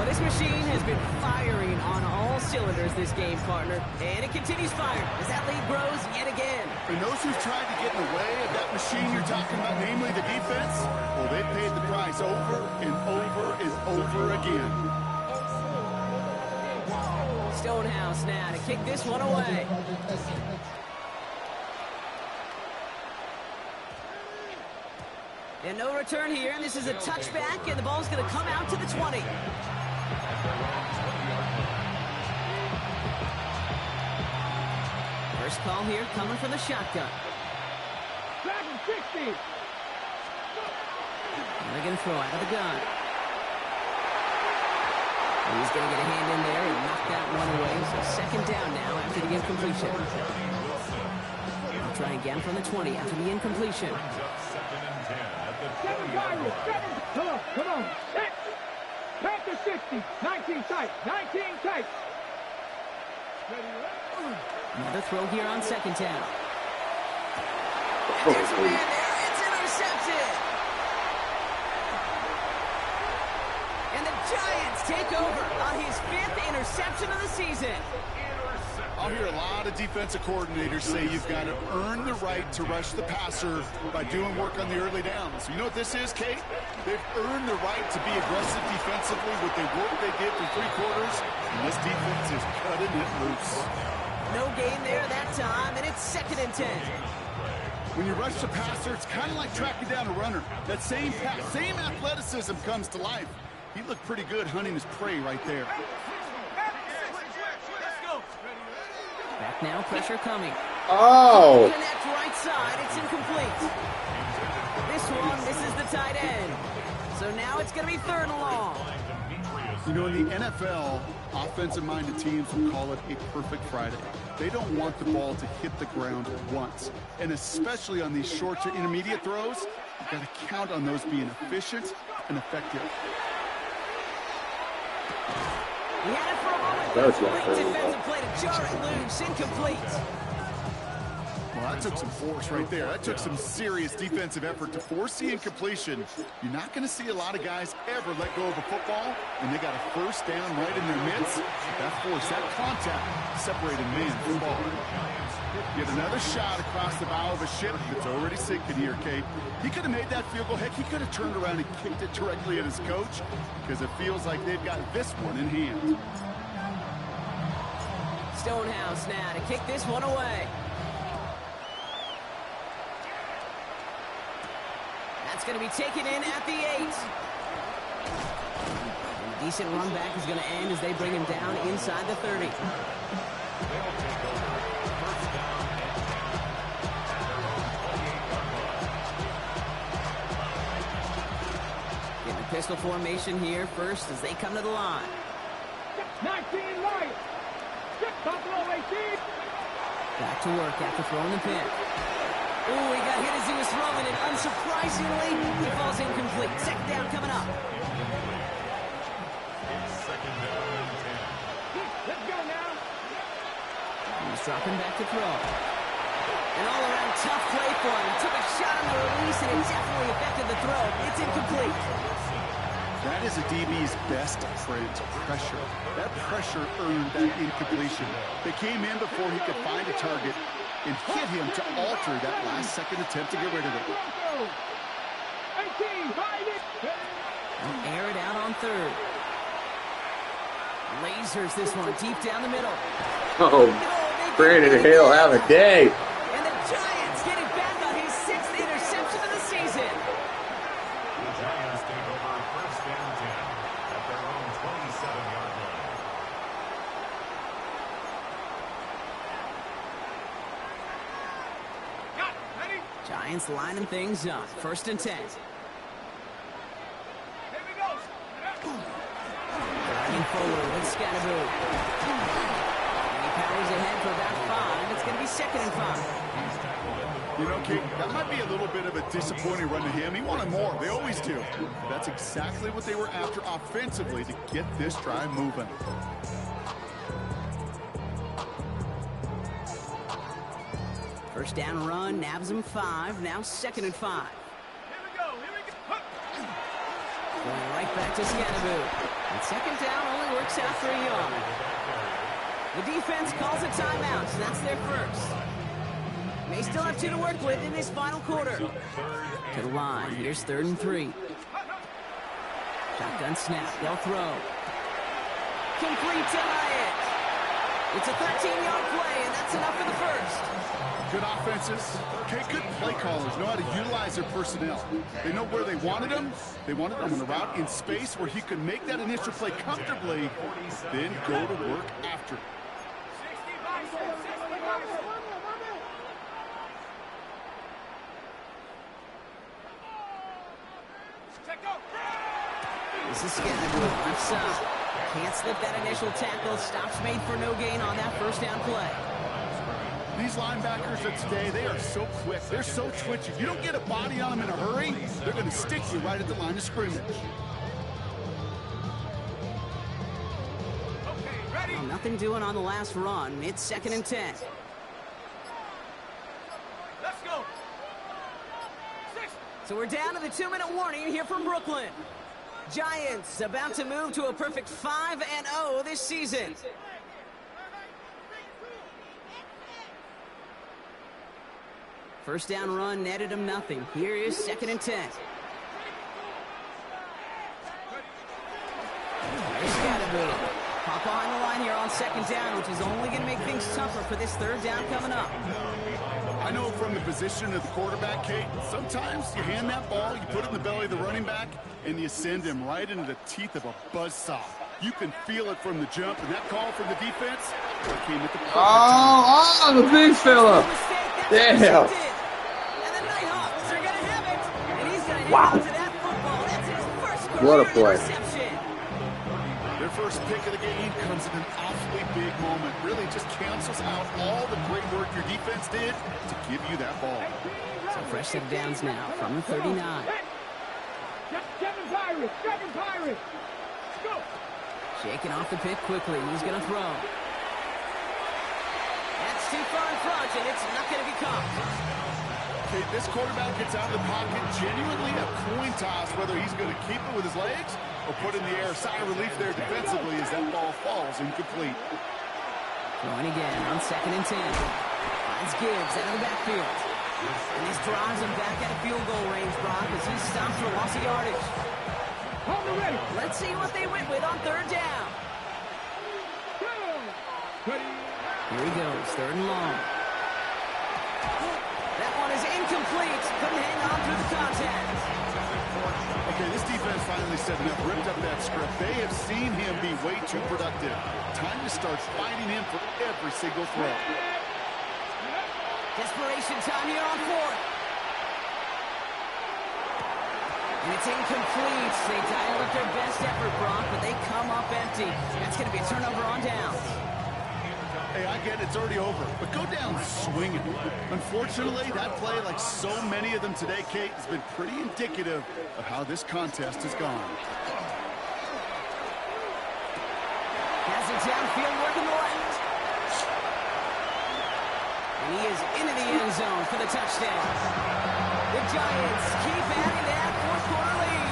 Speaker 2: this machine has been firing on all cylinders this game, partner. And it continues firing as that lead grows yet again.
Speaker 3: And those who've tried to get in the way of that machine you're talking about, namely the defense, well, they've paid the price over and over and over again.
Speaker 2: Stonehouse now to kick this one away. And no return here, and this is a touchback, and the ball's going to come out to the 20. First call here coming from the shotgun.
Speaker 5: Back and 60.
Speaker 2: And they're going to throw out of the gun. And he's going to get a hand in there and knock that one away. So second down now after the incompletion. They'll try again from the 20 after the incompletion.
Speaker 5: 7 Tigers, 7. Come on. Set. Back to 60. 19 tight. 19 tight.
Speaker 2: Another throw here on second down.
Speaker 1: Oh,
Speaker 2: There's a man there. It's intercepted. And the Giants take over on his 5th interception of the season.
Speaker 3: I'll hear a lot of defensive coordinators say you've got to earn the right to rush the passer by doing work on the early downs. You know what this is, Kate? They've earned the right to be aggressive defensively with the work they did for 3 quarters, and this defense is cutting it loose.
Speaker 2: No gain there that time, and it's 2nd and 10.
Speaker 3: When you rush the passer, it's kind of like tracking down a runner. That same athleticism comes to life. He looked pretty good hunting his prey right there.
Speaker 2: Back now, pressure coming.
Speaker 1: Oh!
Speaker 2: Connect right side, it's incomplete. This one, this is the tight end. So now it's going to be 3rd and long.
Speaker 3: You know, in the NFL, offensive-minded teams will call it a perfect Friday. They don't want the ball to hit the ground once. And especially on these short to intermediate throws, you've got to count on those being efficient and effective.
Speaker 2: He had it for a moment.
Speaker 1: That was not
Speaker 2: Great
Speaker 1: very
Speaker 2: defensive play to jar it loose, incomplete.
Speaker 3: Well, that took some force right there. That took some serious defensive effort to force the incompletion. You're not going to see a lot of guys ever let go of a football, and they got a first down right in their midst. That force, that contact, separated man from ball. Get another shot across the bow of a ship that's already sinking here, Kate. He could have made that field goal. Heck, he could have turned around and kicked it directly at his coach, because it feels like they've got this one in hand.
Speaker 2: Stonehouse now to kick this one away. That's going to be taken in at the 8. A decent run back is going to end as they bring him down inside the 30. Getting a pistol formation here first as they come to the line.
Speaker 5: 19 right. Buffalo 18.
Speaker 2: Back to work after throwing the pin. Ooh, he got hit as he was throwing it. Unsurprisingly, he falls incomplete. 2nd down coming up.
Speaker 5: Let's go now.
Speaker 2: He's dropping back to throw. An all-around tough play for him. He took a shot on the release, and it definitely affected the throw. It's incomplete.
Speaker 3: That is a DB's best friend, pressure. That pressure earned that incompletion. They came in before he could find a target and hit him to alter that last-second attempt to get rid of it.
Speaker 5: 18, find it.
Speaker 2: And air it out on 3rd. Lasers this one deep down the middle.
Speaker 1: Oh, Brandon Hale, have a day.
Speaker 2: And the Giants get it back on his 6th interception of the season.
Speaker 4: The Giants take over 1st and 10 at their own 27-yard line.
Speaker 2: Giants lining things up. 1st and 10. Driving forward with Scatterboo. And he powers ahead for about 5. It's going to be 2nd and 5.
Speaker 3: You know, Kate, that might be a little bit of a disappointing run to him. He wanted more. They always do. That's exactly what they were after offensively to get this drive moving.
Speaker 2: First down run, nabs him 5. Now 2nd and 5.
Speaker 5: Here we go.
Speaker 2: Going right back to Scatterboo. And second down only works out for a yard. The defense calls a timeout, so that's their first. They still have 2 to work with in this final quarter. To the line, here's 3rd and 3. Shotgun snap, they'll throw. Complete to Hyatt. It's a 13-yard play, and that's enough for the first.
Speaker 3: Good offenses. Okay, good play callers know how to utilize their personnel. They know where they wanted him. They wanted him on the route in space where he could make that initial play comfortably, then go to work after.
Speaker 2: This is Scattergood, left side. Can't slip that initial tackle. Stops made for no gain on that first down play.
Speaker 3: These linebackers of today, they are so quick. They're so twitchy. If you don't get a body on them in a hurry, they're going to stick you right at the line of scrimmage.
Speaker 2: Well, nothing doing on the last run. It's 2nd and 10.
Speaker 5: Let's go.
Speaker 2: So we're down to the 2-minute warning here from Brooklyn. Giants about to move to a perfect 5-0 this season. First down run netted him nothing. Here is 2nd and 10. There's Scattergood. Pop behind the line here on 2nd down, which is only going to make things tougher for this 3rd down coming up.
Speaker 3: I know from the position of the quarterback, Kate, sometimes you hand that ball, you put it in the belly of the running back, and you send him right into the teeth of a buzzsaw. You can feel it from the jump, and that call from the defense came at the perfect time.
Speaker 1: The big fella. Damn.
Speaker 2: And the Nighthawks are going to have it. And he's going to hang on to that football. That's his first
Speaker 1: What a
Speaker 2: career
Speaker 1: play.
Speaker 2: interception.
Speaker 3: Their first pick of the game comes at an awfully big moment. Really just cancels out all the great work your defense did to give you that ball.
Speaker 2: So fresh set of downs now from the 39.
Speaker 5: Seven Pirates. Go.
Speaker 2: Shaking off the pick quickly. He's going to throw. That's too far in front, and it's not going to be caught.
Speaker 3: Okay, this quarterback gets out of the pocket, genuinely a coin toss, whether he's going to keep it with his legs or put in the air. Sigh of relief there defensively as that ball falls incomplete.
Speaker 2: Throwing again on 2nd and 10. Finds Gibbs out of the backfield. And this drives him back out of field goal range, Brock, as he stops for loss of yardage. Let's see what they went with on 3rd down. Here he goes, 3rd and long. That one is incomplete. Couldn't hang on through the contact.
Speaker 3: Okay, this defense finally setting up, ripped up that script. They have seen him be way too productive. Time to start fighting him for every single throw.
Speaker 2: Desperation time here on 4th. And it's incomplete. They dial up their best effort, Brock, but they come up empty. That's going to be a turnover on downs.
Speaker 3: Hey, I get it, it's already over, but go down swinging. Unfortunately, that play, like so many of them today, Kate, has been pretty indicative of how this contest has gone.
Speaker 2: Has it downfield, working the left. And he is into the end zone for the touchdown. The Giants keep adding that 4th quarter lead.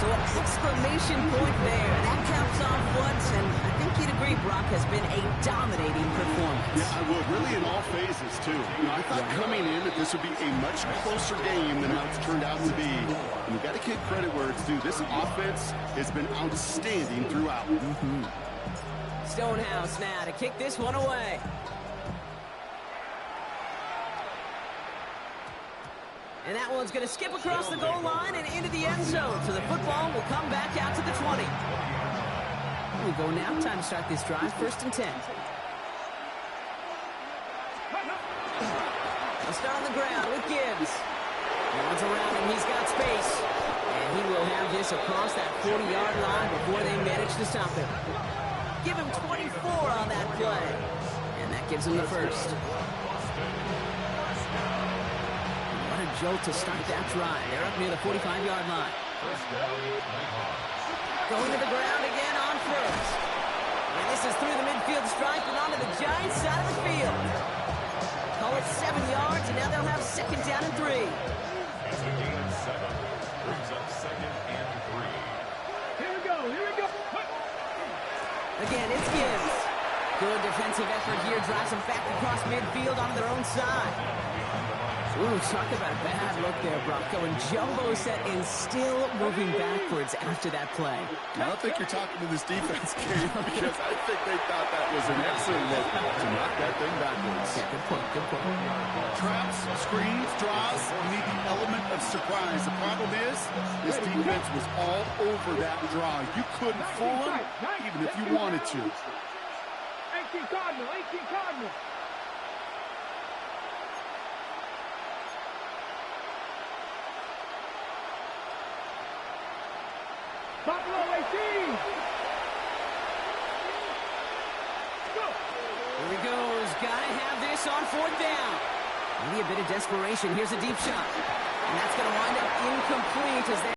Speaker 2: So an exclamation point there. That caps off what, and I think you'd agree, Brock, has been a dominating performance.
Speaker 3: Yeah, I would. Really in all phases, too. I thought coming in that this would be a much closer game than how it's turned out to be. And you've got to give credit where it's due. This offense has been outstanding throughout.
Speaker 2: Stonehouse now to kick this one away. And that one's going to skip across the goal line and into the end zone. So the football will come back out to the 20. We go now. Time to start this drive. 1st and 10. They'll start on the ground with Gibbs. Runs around him. He's got space. And he will have this across that 40-yard line before they manage to stop him. Give him 24 on that play. And that gives him the first. What a jolt to start that drive. They're up near the 45-yard line. Going to the ground again on 1st. And this is through the midfield stripe and onto the Giants side of the field. Call it 7 yards, and now they'll have 2nd down and 3.
Speaker 4: That's a gain of 7. Brings up 2nd and 3.
Speaker 2: And it's Gibbs. Good defensive effort here. Drives them back across midfield onto their own side. Ooh, talk about a bad look there, Brock. Going jumbo set and still moving backwards after that play.
Speaker 3: I don't think you're talking to this defense, Kate, because I think they thought that was an excellent look to knock that thing backwards.
Speaker 2: Yeah, good point, good point.
Speaker 3: Traps, screens, draws, you need the element of surprise. The problem is, this defense was all over that draw. You couldn't fool them, even if you wanted to.
Speaker 5: 18 Cardinal, 18 Cardinal. Buffalo 18. Go.
Speaker 2: Here he goes. Gotta have this on 4th down. Maybe a bit of desperation. Here's a deep shot. And that's going to wind up incomplete as they